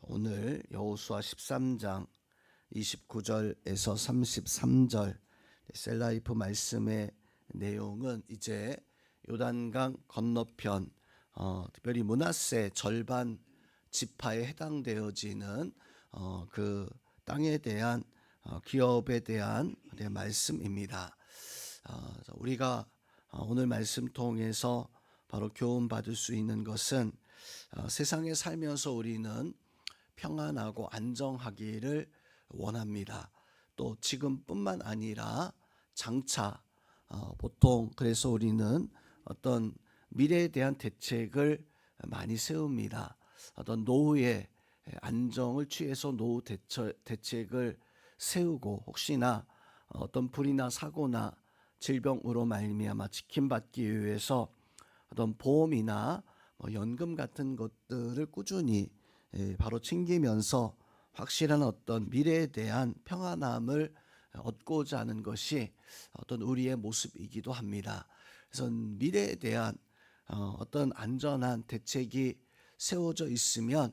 오늘 여호수아 13장 29절에서 33절 셀라이프 말씀의 내용은 이제 요단강 건너편 특별히 므낫세 절반 지파에 해당되어지는 그 땅에 대한 기업에 대한 말씀입니다. 우리가 오늘 말씀 통해서 바로 교훈 받을 수 있는 것은 세상에 살면서 우리는 평안하고 안정하기를 원합니다. 또 지금뿐만 아니라 장차 보통 그래서 우리는 어떤 미래에 대한 대책을 많이 세웁니다. 어떤 노후의 안정을 취해서 노후 대책을 세우고 혹시나 어떤 불이나 사고나 질병으로 말미암아 지킴받기 위해서 어떤 보험이나 연금 같은 것들을 꾸준히 바로 챙기면서 확실한 어떤 미래에 대한 평안함을 얻고자 하는 것이 어떤 우리의 모습이기도 합니다. 그래서 미래에 대한 어떤 안전한 대책이 세워져 있으면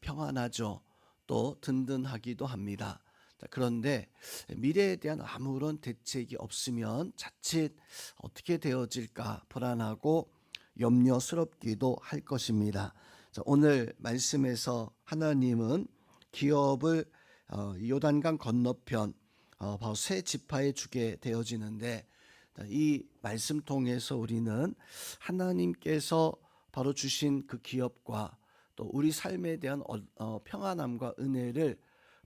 평안하죠. 또 든든하기도 합니다. 그런데 미래에 대한 아무런 대책이 없으면 자칫 어떻게 되어질까 불안하고 염려스럽기도 할 것입니다. 오늘 말씀에서 하나님은 기업을 요단강 건너편 바로 세 지파에 주게 되어지는데 이 말씀 통해서 우리는 하나님께서 바로 주신 그 기업과 또 우리 삶에 대한 평안함과 은혜를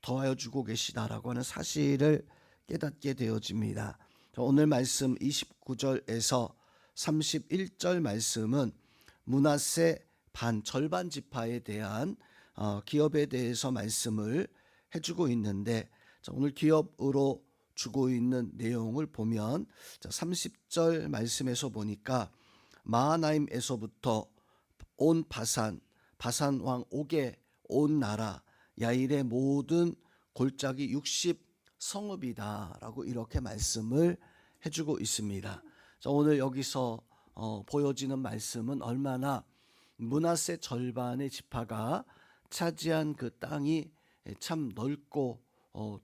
더하여 주고 계시다라고 하는 사실을 깨닫게 되어집니다. 오늘 말씀 29절에서 31절 말씀은 므낫세 절반 지파에 대한 기업에 대해서 말씀을 해주고 있는데 오늘 기업으로 주고 있는 내용을 보면 30절 말씀에서 보니까 마하나임에서부터 온 바산 왕 옥의 온 나라 야일의 모든 골짜기 60성읍이다 라고 이렇게 말씀을 해주고 있습니다. 오늘 여기서 보여지는 말씀은 얼마나 므낫세 절반의 지파가 차지한 그 땅이 참 넓고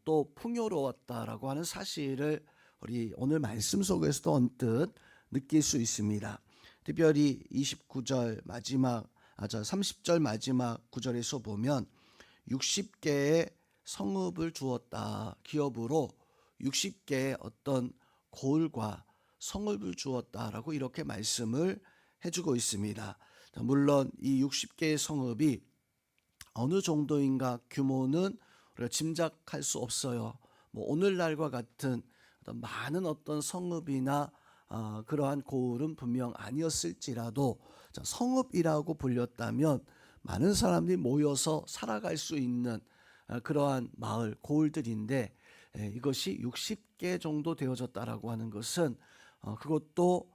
또 풍요로웠다라고 하는 사실을 우리 오늘 말씀 속에서도 언뜻 느낄 수 있습니다. 특별히 29절 마지막 30절 마지막 구절에서 보면 60개의 성읍을 주었다. 기업으로 60개의 어떤 고을과 성읍을 주었다라고 이렇게 말씀을 해주고 있습니다. 물론 이 60개의 성읍이 어느 정도인가 규모는 우리가 짐작할 수 없어요. 오늘날과 같은 많은 어떤 성읍이나 그러한 고을은 분명 아니었을지라도 성읍이라고 불렸다면 많은 사람들이 모여서 살아갈 수 있는 그러한 마을 고을들인데 이것이 60개 정도 되어졌다라고 하는 것은 그것도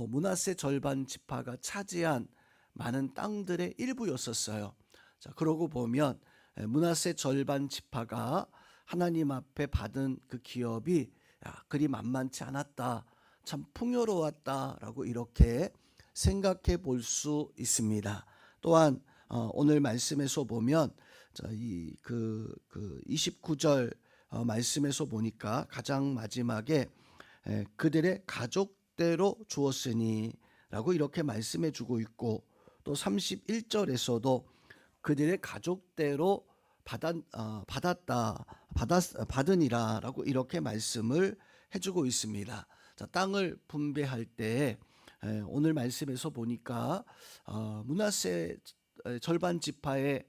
므낫세 절반 지파가 차지한 많은 땅들의 일부였었어요. 그러고 보면 므낫세 절반 지파가 하나님 앞에 받은 그 기업이 그리 만만치 않았다. 참 풍요로웠다라고 이렇게 생각해 볼 수 있습니다. 또한 오늘 말씀에서 보면 이 29절 말씀에서 보니까 가장 마지막에 그들의 가족대로 주었으니 라고 이렇게 말씀해 주고 있고 또 31절에서도 그들의 가족대로 받으니라 라고 이렇게 말씀을 해주고 있습니다. 땅을 분배할 때 오늘 말씀에서 보니까 므낫세 절반 지파의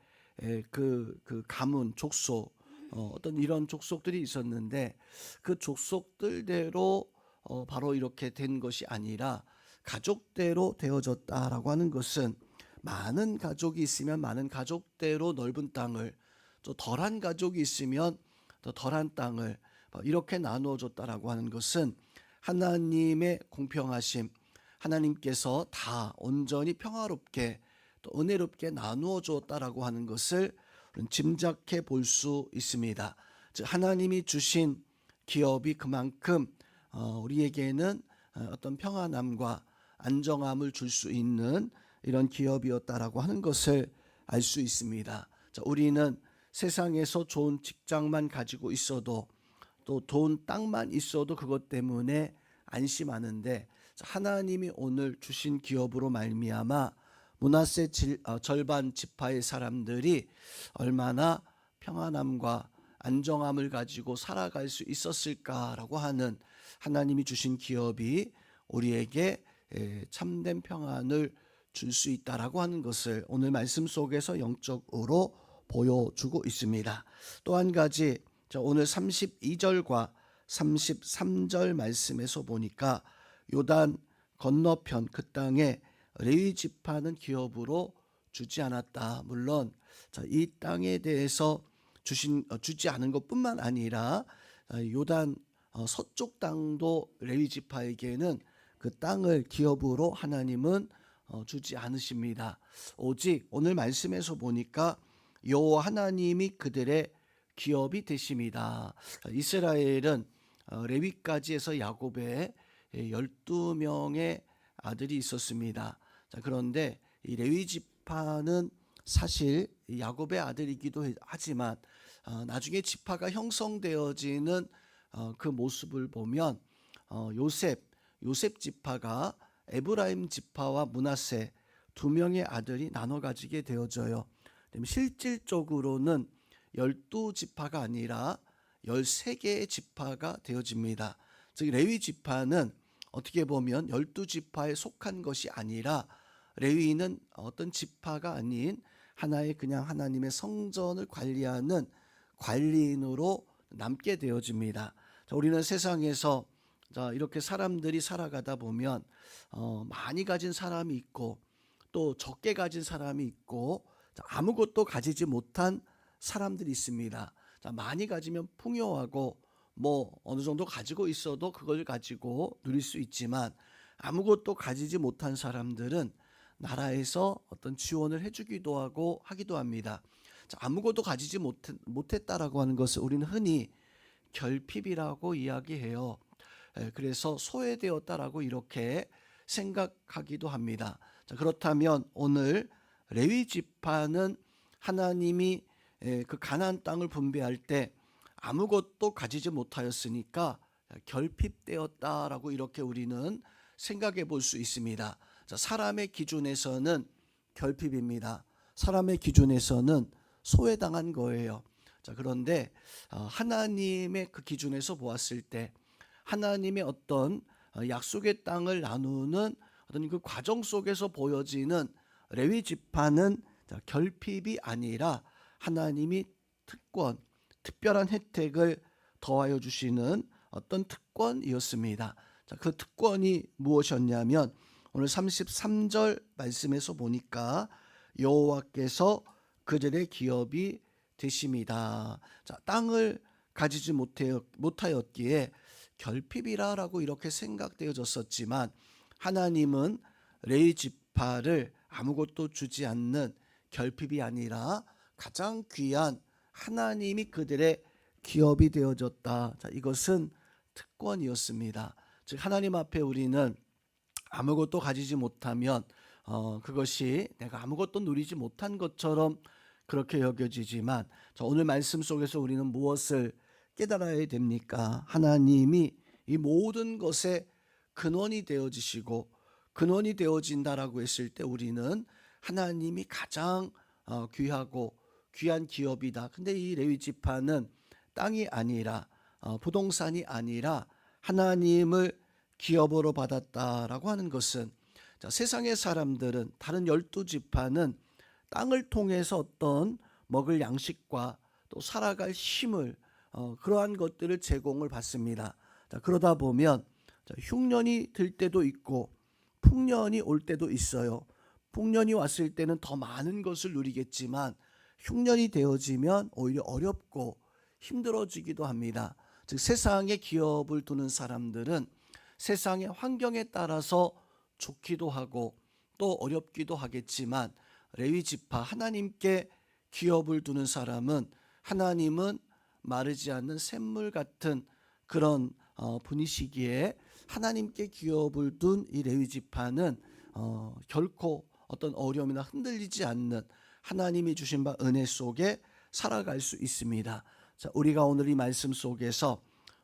그 가문 족속 어떤 이런 족속들이 있었는데 그 족속들대로 바로 이렇게 된 것이 아니라 가족대로 되어졌다라고 하는 것은 많은 가족이 있으면 많은 가족대로 넓은 땅을 또 덜한 가족이 있으면 더 덜한 땅을 이렇게 나누어 줬다라고 하는 것은 하나님의 공평하심, 하나님께서 다 온전히 평화롭게 또 은혜롭게 나누어 주었다라고 하는 것을 짐작해 볼 수 있습니다. 즉 하나님이 주신 기업이 그만큼 우리에게는 어떤 평안함과 안정함을 줄 수 있는 이런 기업이었다라고 하는 것을 알 수 있습니다. 자, 우리는 세상에서 좋은 직장만 가지고 있어도 또 좋은 땅만 있어도 그것 때문에 안심하는데, 하나님이 오늘 주신 기업으로 말미암아 므낫세 절반 지파의 사람들이 얼마나 평안함과 안정함을 가지고 살아갈 수 있었을까라고 하는 하나님이 주신 기업이 우리에게 참된 평안을 줄 수 있다라고 하는 것을 오늘 말씀 속에서 영적으로 보여주고 있습니다. 또 한 가지, 오늘 32절과 33절 말씀에서 보니까 요단 건너편 그 땅에 레위 지파는 기업으로 주지 않았다. 물론 이 땅에 대해서 주지 않은 것뿐만 아니라 요단 서쪽 땅도 레위 지파에게는 그 땅을 기업으로 하나님은 주지 않으십니다. 오직 오늘 말씀에서 보니까 여호와 하나님이 그들의 기업이 되십니다. 이스라엘은 레위까지 해서 야곱의 12명의 아들이 있었습니다. 그런데 이 레위 지파는 사실 야곱의 아들이기도 하지만 나중에 지파가 형성되어지는 그 모습을 보면 요셉 지파가 에브라임 지파와 므낫세 두 명의 아들이 나눠 가지게 되어져요. 실질적으로는 12지파가 아니라 13개의 지파가 되어집니다. 즉 레위 지파는 어떻게 보면 12지파에 속한 것이 아니라, 레위는 어떤 지파가 아닌 하나의 그냥 하나님의 성전을 관리하는 관리인으로 남게 되어집니다. 우리는 세상에서 이렇게 사람들이 살아가다 보면 많이 가진 사람이 있고 또 적게 가진 사람이 있고 아무것도 가지지 못한 사람들이 있습니다. 많이 가지면 풍요하고 어느 정도 가지고 있어도 그걸 가지고 누릴 수 있지만, 아무것도 가지지 못한 사람들은 나라에서 어떤 지원을 해주기도 하기도 합니다. 아무것도 가지지 못했다라고 하는 것을 우리는 흔히 결핍이라고 이야기해요. 그래서 소외되었다라고 이렇게 생각하기도 합니다. 그렇다면 오늘 레위 지파는 하나님이 그 가나안 땅을 분배할 때 아무것도 가지지 못하였으니까 결핍되었다라고 이렇게 우리는 생각해 볼 수 있습니다. 사람의 기준에서는 결핍입니다. 사람의 기준에서는 소외당한 거예요. 그런데 하나님의 그 기준에서 보았을 때 하나님의 어떤 약속의 땅을 나누는 어떤 그 과정 속에서 보여지는 레위 지파는 결핍이 아니라 하나님이 특별한 혜택을 더하여 주시는 어떤 특권이었습니다. 그 특권이 무엇이었냐면 오늘 33절 말씀에서 보니까 여호와께서 그들의 기업이 되십니다. 땅을 가지지 못하였기에 결핍이라고 이렇게 생각되어졌었지만, 하나님은 레위 지파를 아무것도 주지 않는 결핍이 아니라 가장 귀한 하나님이 그들의 기업이 되어졌다. 이것은 특권이었습니다. 즉 하나님 앞에 우리는 아무것도 가지지 못하면 그것이 내가 아무것도 누리지 못한 것처럼 그렇게 여겨지지만, 오늘 말씀 속에서 우리는 무엇을 깨달아야 됩니까? 하나님이 이 모든 것의 근원이 되어지시고 근원이 되어진다라고 했을 때 우리는 하나님이 가장 귀하고 귀한 기업이다. 근데 이 레위 지파는 땅이 아니라 부동산이 아니라 하나님을 기업으로 받았다라고 하는 것은, 세상의 사람들은 다른 12지파는 땅을 통해서 어떤 먹을 양식과 또 살아갈 힘을 그러한 것들을 제공을 받습니다. 그러다 보면 흉년이 들 때도 있고 풍년이 올 때도 있어요. 풍년이 왔을 때는 더 많은 것을 누리겠지만 흉년이 되어지면 오히려 어렵고 힘들어지기도 합니다. 즉 세상에 기업을 두는 사람들은 세상의 환경에 따라서 좋기도 하고 또 어렵기도 하겠지만, 레위 지파 하나님께 기업을 두는 사람은 하나님은 마르지 않는 샘물 같은 그런 분이시기에 하나님께 기업을 둔 이 레위 지파는 결코 어떤 어려움이나 흔들리지 않는 하나님이 주신 바 은혜 속에 살아갈 수 있습니다. 자, 우리가 오늘 이 말씀 속에서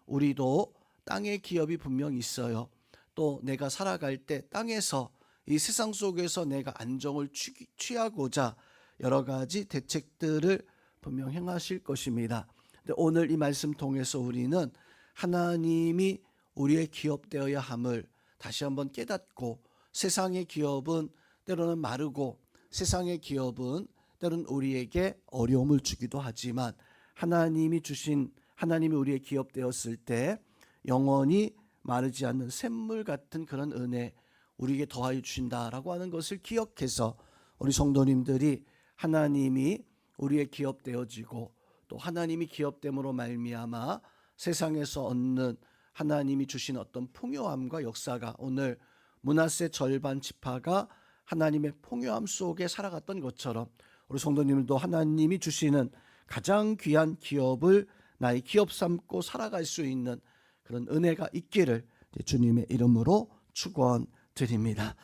우리도 땅의 기업이 분명 있어요. 또 내가 살아갈 때 땅에서 이 세상 속에서 내가 안정을 취하고자 여러 가지 대책들을 분명 행하실 것입니다. 근데 오늘 이 말씀 통해서 우리는 하나님이 우리의 기업되어야 함을 다시 한번 깨닫고, 세상의 기업은 때로는 마르고 세상의 기업은 때로는 우리에게 어려움을 주기도 하지만 하나님이 우리의 기업되었을 때 영원히 마르지 않는 샘물 같은 그런 은혜 우리에게 더하여 주신다라고 하는 것을 기억해서 우리 성도님들이 하나님이 우리의 기업되어지고 또 하나님이 기업됨으로 말미암아 세상에서 얻는 하나님이 주신 어떤 풍요함과 역사가, 오늘 므낫세 절반 지파가 하나님의 풍요함 속에 살아갔던 것처럼 우리 성도님들도 하나님이 주시는 가장 귀한 기업을 나의 기업 삼고 살아갈 수 있는 그런 은혜가 있기를 주님의 이름으로 축원드립니다.